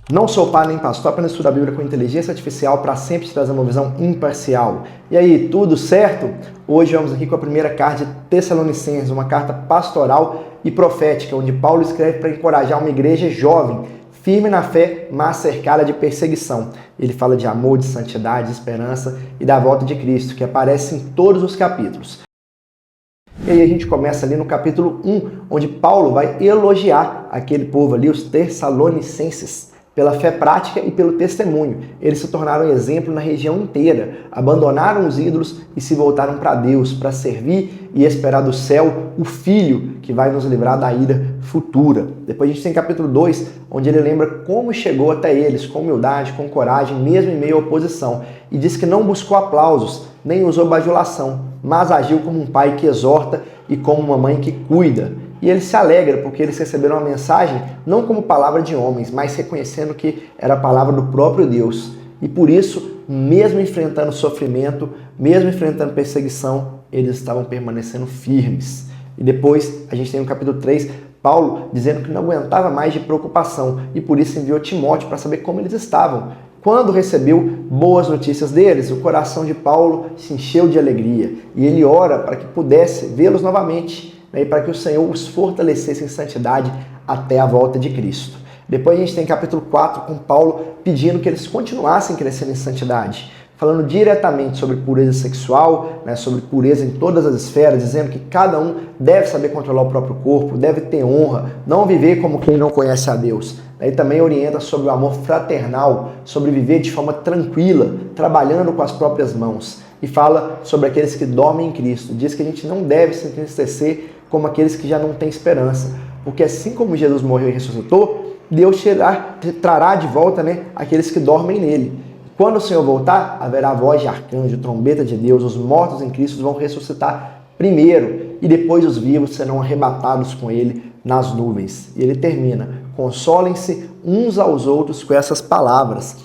Não sou pai nem pastor, apenas estudo a Bíblia com inteligência artificial para sempre te trazer uma visão imparcial. E aí, tudo certo? Hoje vamos aqui com a primeira carta de Tessalonicenses, uma carta pastoral e profética, onde Paulo escreve para encorajar uma igreja jovem, firme na fé, mas cercada de perseguição. Ele fala de amor, de santidade, de esperança e da volta de Cristo, que aparece em todos os capítulos. E aí a gente começa ali no capítulo 1, onde Paulo vai elogiar aquele povo ali, os Tessalonicenses, pela fé prática e pelo testemunho. Eles se tornaram exemplo na região inteira, abandonaram os ídolos e se voltaram para Deus, para servir e esperar do céu o Filho que vai nos livrar da ira futura. Depois a gente tem capítulo 2, onde ele lembra como chegou até eles, com humildade, com coragem, mesmo em meio à oposição, e diz que não buscou aplausos, nem usou bajulação, mas agiu como um pai que exorta e como uma mãe que cuida. E ele se alegra porque eles receberam a mensagem não como palavra de homens, mas reconhecendo que era a palavra do próprio Deus. E por isso, mesmo enfrentando sofrimento, mesmo enfrentando perseguição, eles estavam permanecendo firmes. E depois a gente tem no capítulo 3, Paulo dizendo que não aguentava mais de preocupação e por isso enviou Timóteo para saber como eles estavam. Quando recebeu boas notícias deles, o coração de Paulo se encheu de alegria e ele ora para que pudesse vê-los novamente, e para que o Senhor os fortalecesse em santidade até a volta de Cristo. Depois a gente tem capítulo 4 com Paulo pedindo que eles continuassem crescendo em santidade, falando diretamente sobre pureza sexual, sobre pureza em todas as esferas, dizendo que cada um deve saber controlar o próprio corpo, deve ter honra, não viver como quem não conhece a Deus. E também orienta sobre o amor fraternal, sobre viver de forma tranquila, trabalhando com as próprias mãos. E fala sobre aqueles que dormem em Cristo. Diz que a gente não deve se entristecer como aqueles que já não têm esperança. Porque assim como Jesus morreu e ressuscitou, Deus trará de volta aqueles que dormem nele. Quando o Senhor voltar, haverá voz de arcanjo, trombeta de Deus, os mortos em Cristo vão ressuscitar primeiro e depois os vivos serão arrebatados com ele nas nuvens. E ele termina: consolem-se uns aos outros com essas palavras.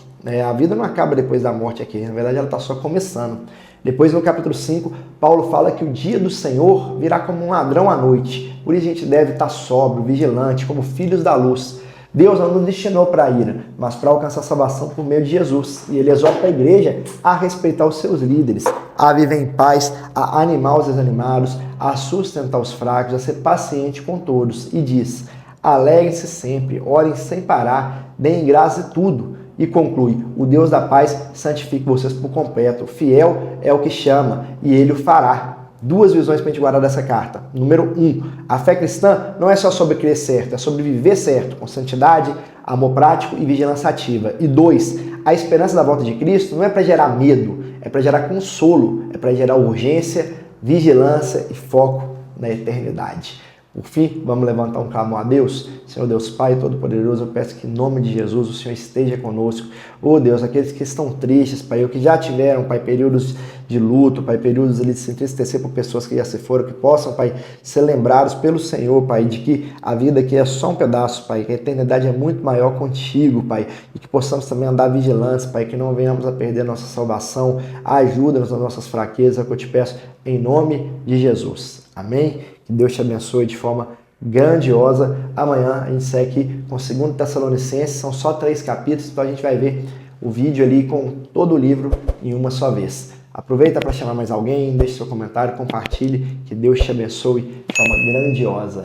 A vida não acaba depois da morte aqui, na verdade ela está só começando. Depois no capítulo 5, Paulo fala que o dia do Senhor virá como um ladrão à noite. Por isso a gente deve estar sóbrio, vigilante, como filhos da luz. Deus não nos destinou para a ira, mas para alcançar a salvação por meio de Jesus. E ele exorta a igreja a respeitar os seus líderes, a viver em paz, a animar os desanimados, a sustentar os fracos, a ser paciente com todos. E diz: alegrem-se sempre, orem sem parar, deem graça em tudo. E conclui: o Deus da paz santifique vocês por completo. Fiel é o que chama e ele o fará. Duas visões para a gente guardar dessa carta. Número 1, a fé cristã não é só sobre crer certo, é sobre viver certo, com santidade, amor prático e vigilância ativa. E 2, a esperança da volta de Cristo não é para gerar medo, é para gerar consolo, é para gerar urgência, vigilância e foco na eternidade. Por fim, vamos levantar um clamor a Deus. Senhor Deus Pai Todo-Poderoso, eu peço que em nome de Jesus o Senhor esteja conosco. Oh Deus, aqueles que estão tristes, Pai, ou que já tiveram, Pai, períodos de luto, Pai, períodos ali de se entristecer por pessoas que já se foram, que possam, Pai, ser lembrados pelo Senhor, Pai, de que a vida aqui é só um pedaço, Pai, que a eternidade é muito maior contigo, Pai, e que possamos também andar vigilantes, Pai, que não venhamos a perder nossa salvação. Ajuda-nos nas nossas fraquezas, é o que eu te peço, em nome de Jesus. Amém? Que Deus te abençoe de forma grandiosa. Amanhã a gente segue aqui com 2 Tessalonicenses, são só 3 capítulos, então a gente vai ver o vídeo ali com todo o livro em uma só vez. Aproveita para chamar mais alguém, deixe seu comentário, compartilhe, que Deus te abençoe de forma grandiosa.